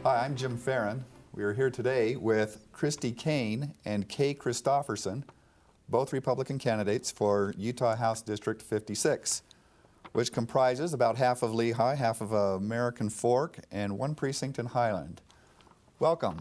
Hi, I'm Jim Farron. We are here today with Christy Kane and Kay Christofferson, both Republican candidates for Utah House District 56, which comprises about half of Lehigh, half of American Fork, and one precinct in Highland. Welcome.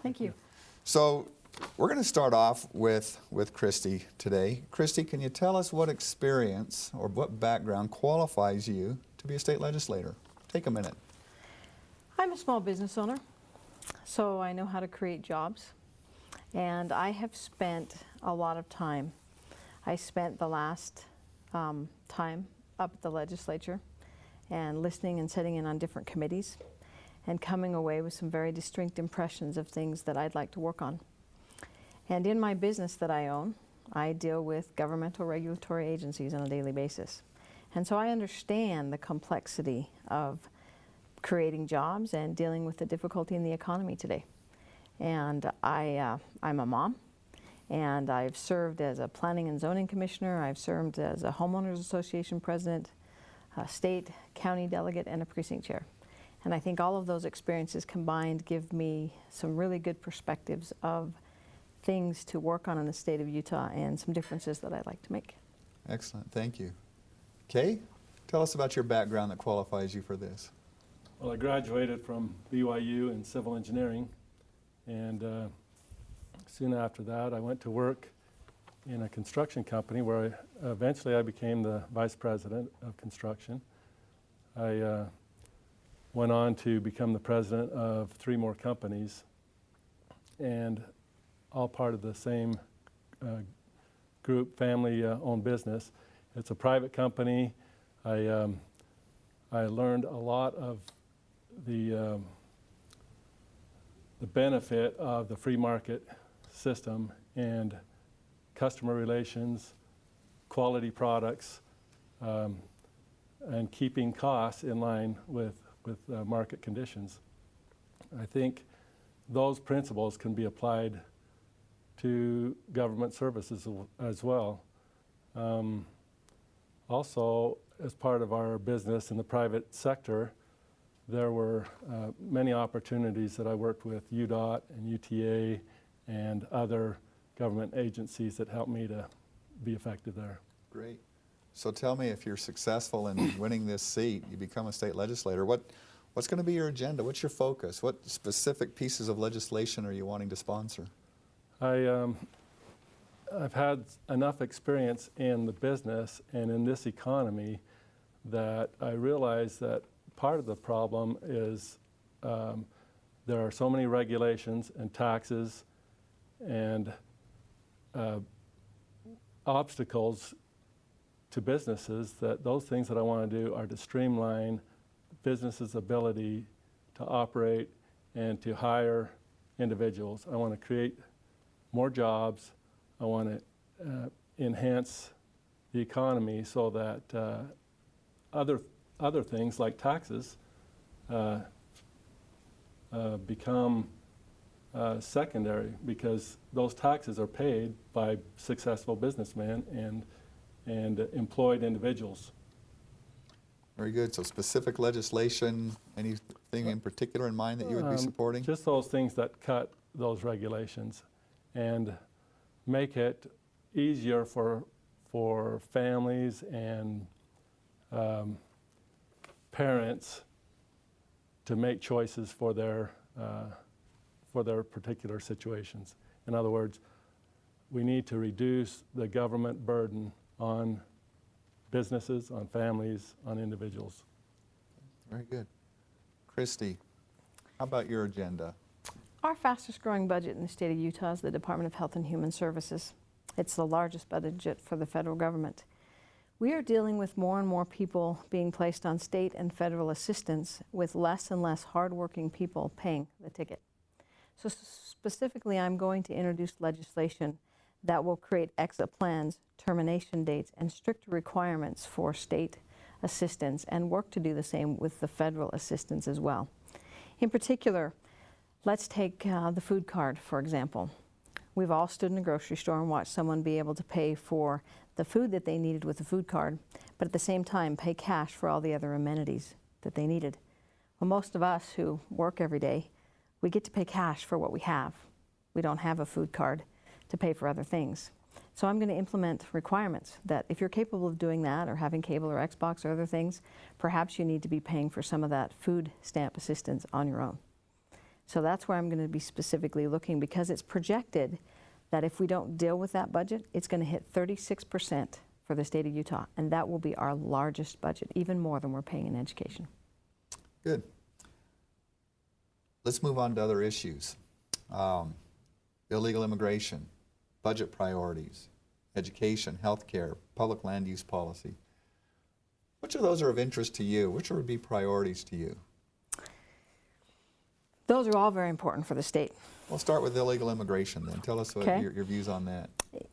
Thank you. So we're going to start off with Christy today. Christy, can you tell us what experience or what background qualifies you to be a state legislator? Take a minute. I'm a small business owner, so I know how to create jobs, and I have spent a lot of time. I spent the last time up at the legislature and listening and sitting in on different committees and coming away with some very distinct impressions of things that I'd like to work on. And in my business that I own, I deal with governmental regulatory agencies on a daily basis. And so I understand the complexity of creating jobs and dealing with the difficulty in the economy today. And I'm a mom, and I've served as a planning and zoning commissioner. I've served as a homeowners association president, a state, county delegate, and a precinct chair. And I think all of those experiences combined give me some really good perspectives of things to work on in the state of Utah and some differences that I'd like to make. Excellent, thank you. Kay, tell us about your background that qualifies you for this. Well, I graduated from BYU in civil engineering, and soon after that I went to work in a construction company where eventually I became the vice president of construction. I went on to become the president of 3 more companies, and all part of the same group, family-owned business. It's a private company. I learned a lot of the benefit of the free market system and customer relations, quality products, and keeping costs in line with market conditions. I think those principles can be applied to government services as well. Also, as part of our business in the private sector, there were many opportunities that I worked with UDOT and UTA and other government agencies that helped me to be effective there. Great. So tell me, if you're successful in winning this seat, you become a state legislator, what's going to be your agenda? What's your focus? What specific pieces of legislation are you wanting to sponsor? I've had enough experience in the business and in this economy that I realize that part of the problem is there are so many regulations and taxes and obstacles to businesses that those things that I want to do are to streamline businesses' ability to operate and to hire individuals. I want to create more jobs. I want to enhance the economy so that other things like taxes become secondary, because those taxes are paid by successful businessmen and employed individuals. Very good. So specific legislation, anything in particular in mind that you would be supporting? Just those things that cut those regulations and make it easier for families and parents to make choices for their particular situations. In other words, we need to reduce the government burden on businesses, on families, on individuals. Very good. Christy, how about your agenda? Our fastest growing budget in the state of Utah is the Department of Health and Human Services. It's the largest budget for the federal government. We are dealing with more and more people being placed on state and federal assistance, with less and less hardworking people paying the ticket. So specifically, I'm going to introduce legislation that will create exit plans, termination dates, and stricter requirements for state assistance, and work to do the same with the federal assistance as well. In particular, let's take the food card, for example. We've all stood in a grocery store and watched someone be able to pay for the food that they needed with the food card, but at the same time pay cash for all the other amenities that they needed. Well, most of us who work every day, we get to pay cash for what we have. We don't have a food card to pay for other things. So I'm going to implement requirements that if you're capable of doing that or having cable or Xbox or other things, perhaps you need to be paying for some of that food stamp assistance on your own. So that's where I'm going to be specifically looking, because it's projected that if we don't deal with that budget, it's going to hit 36% for the state of Utah, and that will be our largest budget, even more than we're paying in education. Good. Let's move on to other issues. Illegal immigration, budget priorities, education, healthcare, public land use policy. Which of those are of interest to you? Which would be priorities to you? Those are all very important for the state. We'll start with illegal immigration then. Tell us what Okay. your views on that.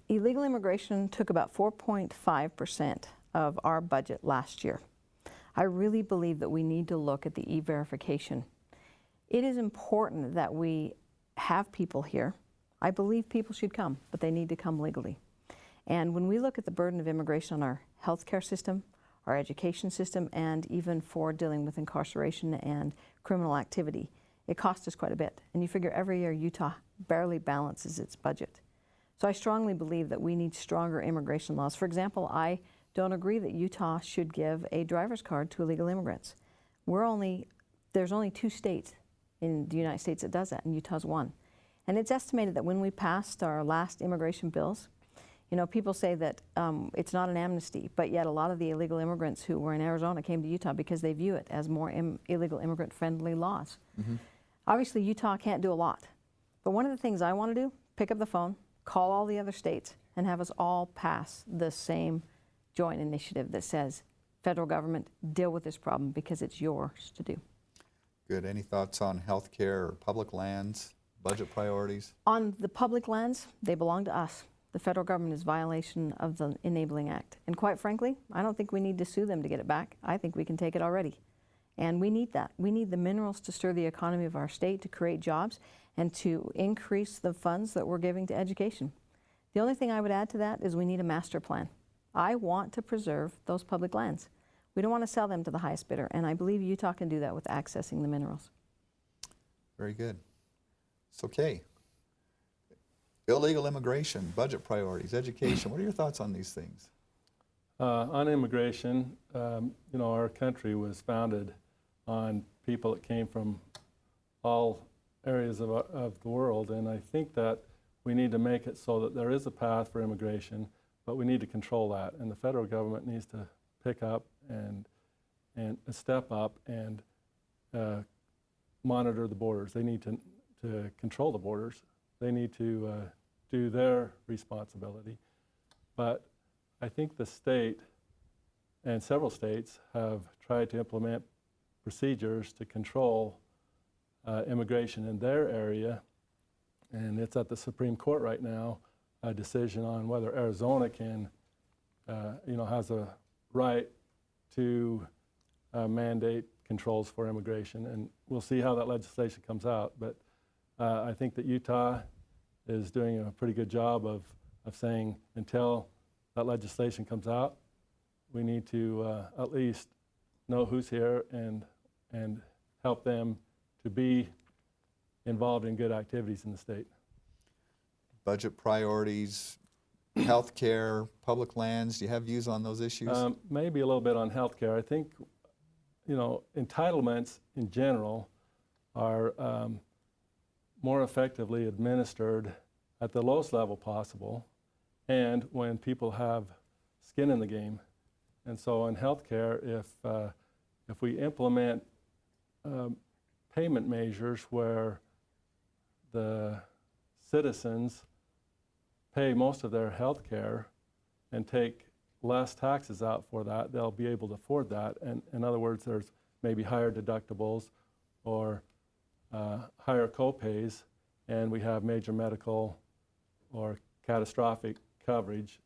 Illegal immigration took about 4.5% of our budget last year. I really believe that we need to look at the e-verification. It is important that we have people here. I believe people should come, but they need to come legally. And when we look at the burden of immigration on our healthcare system, our education system, and even for dealing with incarceration and criminal activity, it costs us quite a bit. And you figure every year Utah barely balances its budget. So I strongly believe that we need stronger immigration laws. For example, I don't agree that Utah should give a driver's card to illegal immigrants. There's only 2 states in the United States that does that, and Utah's one. And it's estimated that when we passed our last immigration bills, you know, people say that it's not an amnesty, but yet a lot of the illegal immigrants who were in Arizona came to Utah because they view it as more illegal immigrant-friendly laws. Mm-hmm. Obviously, Utah can't do a lot. But one of the things I want to do, pick up the phone, call all the other states, and have us all pass the same joint initiative that says, federal government, deal with this problem because it's yours to do. Good. Any thoughts on healthcare or public lands, budget priorities? On the public lands, they belong to us. The federal government is violation of the Enabling Act. And quite frankly, I don't think we need to sue them to get it back. I think we can take it already. And we need that. We need the minerals to stir the economy of our state, to create jobs, and to increase the funds that we're giving to education. The only thing I would add to that is we need a master plan. I want to preserve those public lands. We don't want to sell them to the highest bidder, and I believe Utah can do that with accessing the minerals. Very good. It's okay. Illegal immigration, budget priorities, education. What are your thoughts on these things? On immigration, you know, our country was founded on people that came from all areas of the world, and I think that we need to make it so that there is a path for immigration, but we need to control that, and the federal government needs to pick up and step up and monitor the borders. They need to control the borders. They need to do their responsibility. But I think the state and several states have tried to implement procedures to control immigration in their area, and it's at the Supreme Court right now, a decision on whether Arizona can, you know, has a right to mandate controls for immigration, and we'll see how that legislation comes out. But I think that Utah is doing a pretty good job of saying until that legislation comes out, we need to at least know who's here and help them to be involved in good activities in the state. Budget priorities, healthcare, public lands. Do you have views on those issues? Maybe a little bit on healthcare. I think, you know, entitlements in general are more effectively administered at the lowest level possible, and when people have skin in the game. And so in healthcare, if we implement payment measures where the citizens pay most of their health care and take less taxes out for that, they'll be able to afford that. And in other words, there's maybe higher deductibles or higher co-pays, and we have major medical or catastrophic coverage.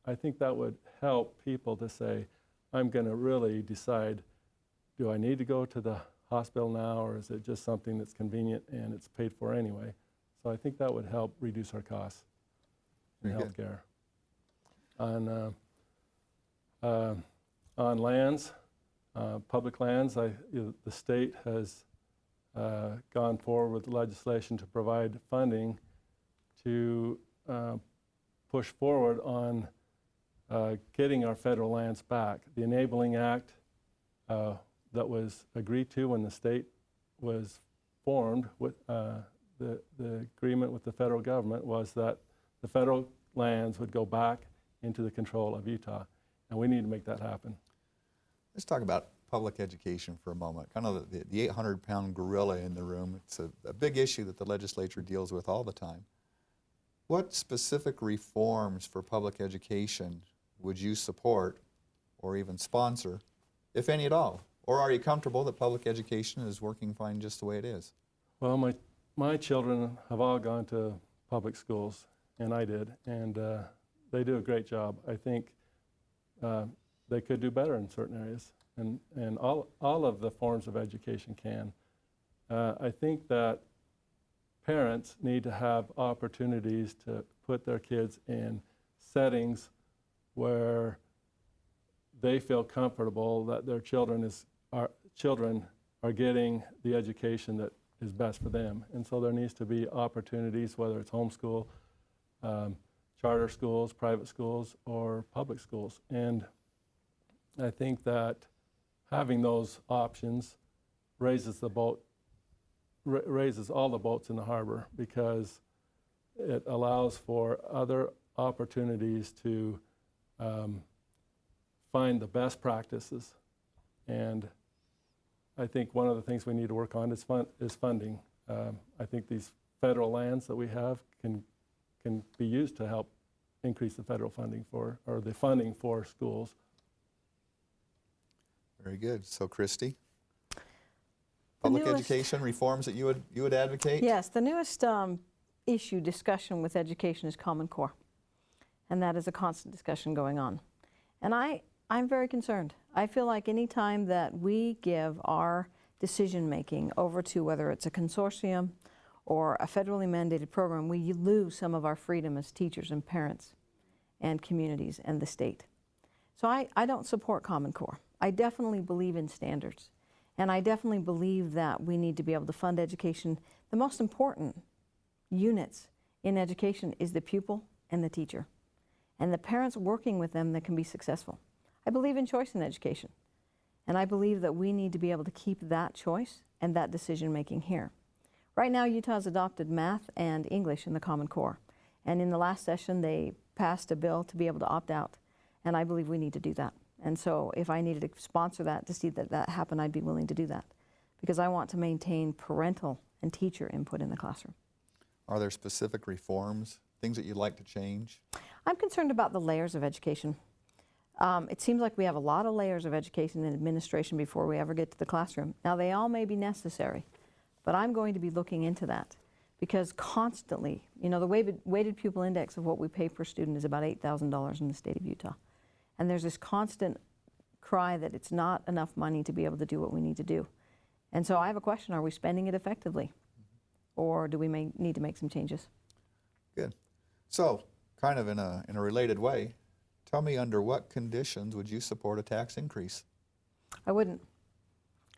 I think that would help people to say, I'm going to really decide, do I need to go to the hospital now, or is it just something that's convenient and it's paid for anyway? So I think that would help reduce our costs in Very good. healthcare. On lands, Public lands, the state has gone forward with legislation to provide funding to push forward on getting our federal lands back. The Enabling Act that was agreed to when the state was formed, with the agreement with the federal government was that the federal lands would go back into the control of Utah, and we need to make that happen. Let's talk about public education for a moment. Kind of the 800-pound gorilla in the room. It's a big issue that the legislature deals with all the time. What specific reforms for public education would you support or even sponsor, if any at all? Or are you comfortable that public education is working fine just the way it is? Well, my children have all gone to public schools, and I did, and they do a great job. I think they could do better in certain areas, and all of the forms of education can. I think that parents need to have opportunities to put their kids in settings where they feel comfortable that their children are getting the education that is best for them. And so there needs to be opportunities, whether it's homeschool, charter schools, private schools, or public schools. And I think that having those options raises all the boats in the harbor, because it allows for other opportunities to find the best practices. And I think one of the things we need to work on is funding. I think these federal lands that we have can be used to help increase the federal funding or the funding for schools. Very good. So, Christy, public education reforms that you would advocate? Yes, the newest discussion with education is Common Core, and that is a constant discussion going on. And I'm very concerned. I feel like any time that we give our decision-making over to whether it's a consortium or a federally mandated program, we lose some of our freedom as teachers and parents and communities and the state. So I don't support Common Core. I definitely believe in standards, and I definitely believe that we need to be able to fund education. The most important units in education is the pupil and the teacher, and the parents working with them that can be successful. I believe in choice in education, and I believe that we need to be able to keep that choice and that decision-making here. Right now, Utah's adopted math and English in the Common Core, and in the last session, they passed a bill to be able to opt out, and I believe we need to do that. And so if I needed to sponsor that to see that happen, I'd be willing to do that, because I want to maintain parental and teacher input in the classroom. Are there specific reforms, things that you'd like to change? I'm concerned about the layers of education. It seems like we have a lot of layers of education and administration before we ever get to the classroom. Now, they all may be necessary, but I'm going to be looking into that, because constantly, the weighted pupil index of what we pay per student is about $8,000 in the state of Utah. And there's this constant cry that it's not enough money to be able to do what we need to do. And so I have a question: are we spending it effectively? Or do we need to make some changes? Good. So, kind of in a related way, tell me, under what conditions would you support a tax increase? I wouldn't.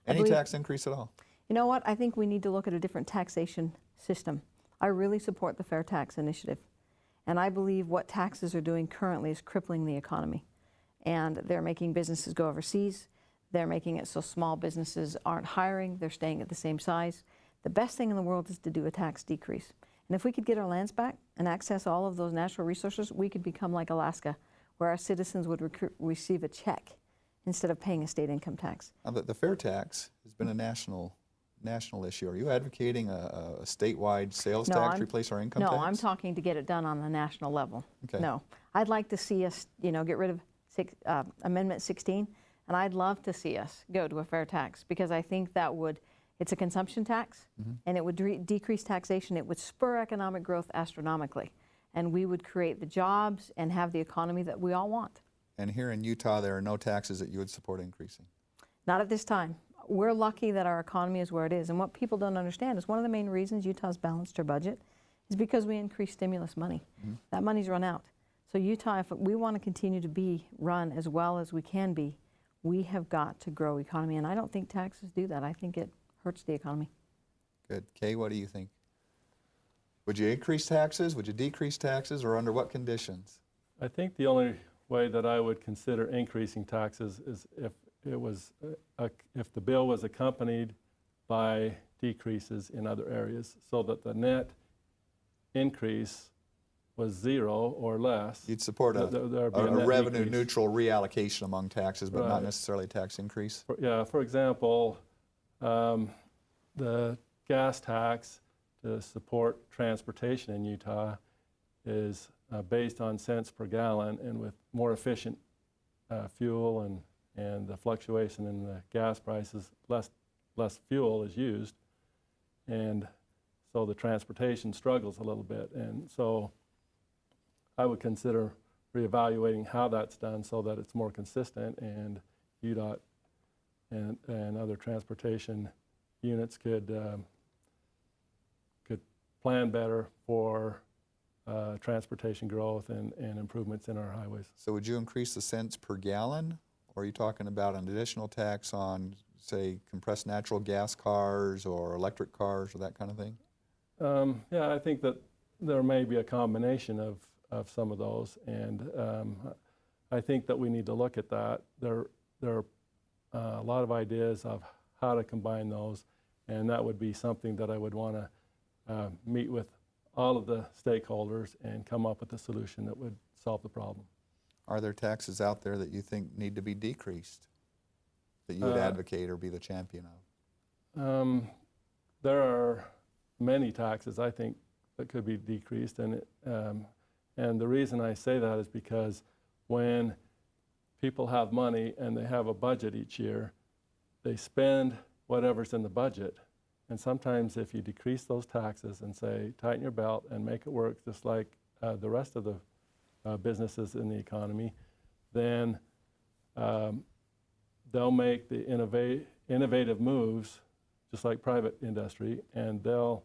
Any tax increase at all? You know what? I think we need to look at a different taxation system. I really support the Fair Tax Initiative. And I believe what taxes are doing currently is crippling the economy. And they're making businesses go overseas. They're making it so small businesses aren't hiring. They're staying at the same size. The best thing in the world is to do a tax decrease. And if we could get our lands back and access all of those natural resources, we could become like Alaska, where our citizens would receive a check instead of paying a state income tax. The fair tax has been a national issue. Are you advocating a statewide sales tax to replace our income tax? No, I'm talking to get it done on the national level. Okay. No, I'd like to see us, get rid of Amendment 16, and I'd love to see us go to a fair tax, because I think that it's a consumption tax, and it would decrease taxation. It would spur economic growth astronomically, and we would create the jobs and have the economy that we all want. And here in Utah, there are no taxes that you would support increasing? Not at this time. We're lucky that our economy is where it is, and what people don't understand is one of the main reasons Utah's balanced her budget is because we increased stimulus money. That money's run out. So Utah, if we want to continue to be run as well as we can be, We have got to grow economy, and I don't think taxes do that. I think it hurts the economy. Good. Kay, what do you think? Would you increase taxes? Would you decrease taxes? Or under what conditions? I think the only way that I would consider increasing taxes is if it was, if the bill was accompanied by decreases in other areas, so that the net increase was 0 or less. You'd support a There'd be a net revenue decrease. neutral reallocation among taxes, but not Right. necessarily a tax increase? For example, the gas tax to support transportation in Utah is based on cents per gallon, and with more efficient fuel and the fluctuation in the gas prices, less fuel is used, and so the transportation struggles a little bit. And so I would consider reevaluating how that's done so that it's more consistent, and UDOT and other transportation units could plan better for transportation growth and improvements in our highways. So would you increase the cents per gallon? Or are you talking about an additional tax on, say, compressed natural gas cars or electric cars or that kind of thing? Yeah, I think that there may be a combination of some of those, and I think that we need to look at that. There are a lot of ideas of how to combine those, and that would be something that I would want to meet with all of the stakeholders and come up with a solution that would solve the problem. Are there taxes out there that you think need to be decreased, that you would advocate or be the champion of? There are many taxes, I think, that could be decreased, and the reason I say that is because when people have money and they have a budget each year, they spend whatever's in the budget. And sometimes if you decrease those taxes and say, tighten your belt and make it work just like the rest of the businesses in the economy, then they'll make the innovative moves just like private industry, and they'll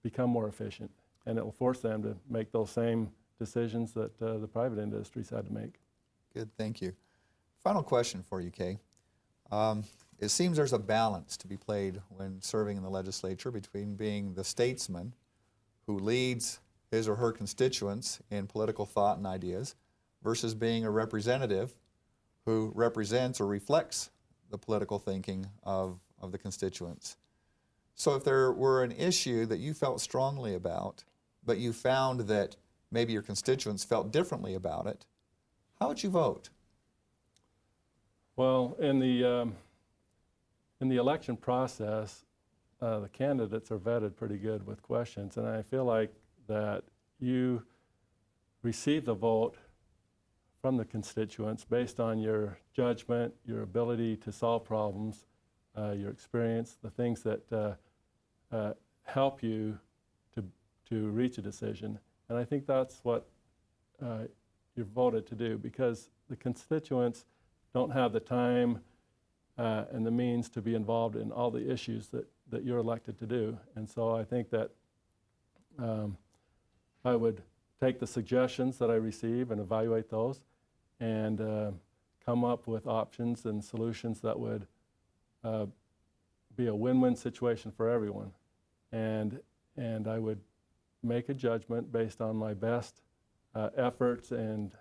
become more efficient, and it will force them to make those same decisions that the private industries had to make. Good, thank you. Final question for you, Kay. It seems there's a balance to be played when serving in the legislature between being the statesman who leads his or her constituents in political thought and ideas versus being a representative who represents or reflects the political thinking of the constituents. So if there were an issue that you felt strongly about, but you found that maybe your constituents felt differently about it, how would you vote? Well, in the election process, the candidates are vetted pretty good with questions, and I feel like that you receive the vote from the constituents based on your judgment, your ability to solve problems, your experience, the things that help you to reach a decision. And I think that's what you're voted to do, because the constituents don't have the time and the means to be involved in all the issues that you're elected to do. And so I think that I would take the suggestions that I receive and evaluate those, and come up with options and solutions that would be a win-win situation for everyone. And I would make a judgment based on my best efforts and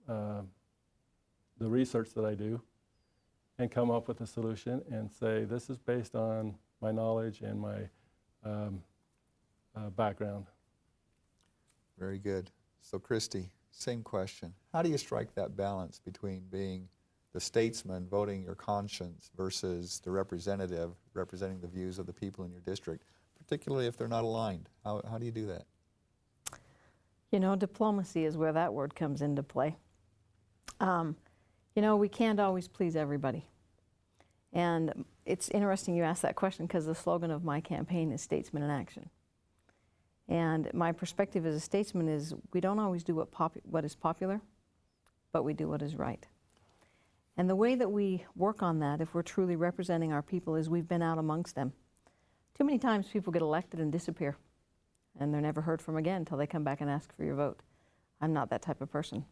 the research that I do, and come up with a solution and say, this is based on my knowledge and my background. Very good. So Christy, same question. How do you strike that balance between being the statesman voting your conscience versus the representative representing the views of the people in your district, particularly if they're not aligned? How do you do that? You know, diplomacy is where that word comes into play. You know, we can't always please everybody. And it's interesting you asked that question, because the slogan of my campaign is Statesmen in Action. And my perspective as a statesman is we don't always do what is popular, but we do what is right. And the way that we work on that, if we're truly representing our people, is we've been out amongst them. Too many times people get elected and disappear, and they're never heard from again until they come back and ask for your vote. I'm not that type of person.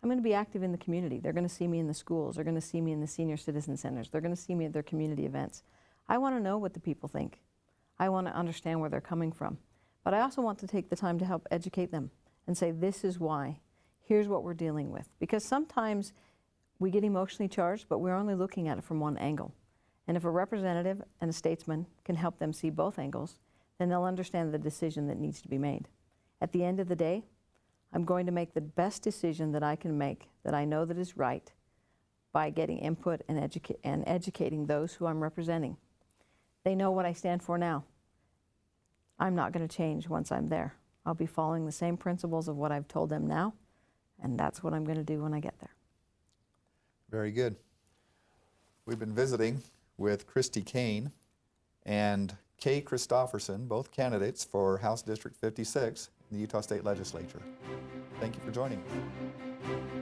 I'm going to be active in the community. They're going to see me in the schools. They're going to see me in the senior citizen centers. They're going to see me at their community events. I want to know what the people think. I want to understand where they're coming from. But I also want to take the time to help educate them and say, this is why. Here's what we're dealing with. Because sometimes we get emotionally charged, but we're only looking at it from one angle. And if a representative and a statesman can help them see both angles, then they'll understand the decision that needs to be made. At the end of the day, I'm going to make the best decision that I can make, that I know that is right, by getting input and educating those who I'm representing. They know what I stand for now. I'm not going to change once I'm there. I'll be following the same principles of what I've told them now, and that's what I'm going to do when I get there. Very good. We've been visiting with Christy Kane and Kay Christopherson, both candidates for House District 56 in the Utah State Legislature. Thank you for joining us.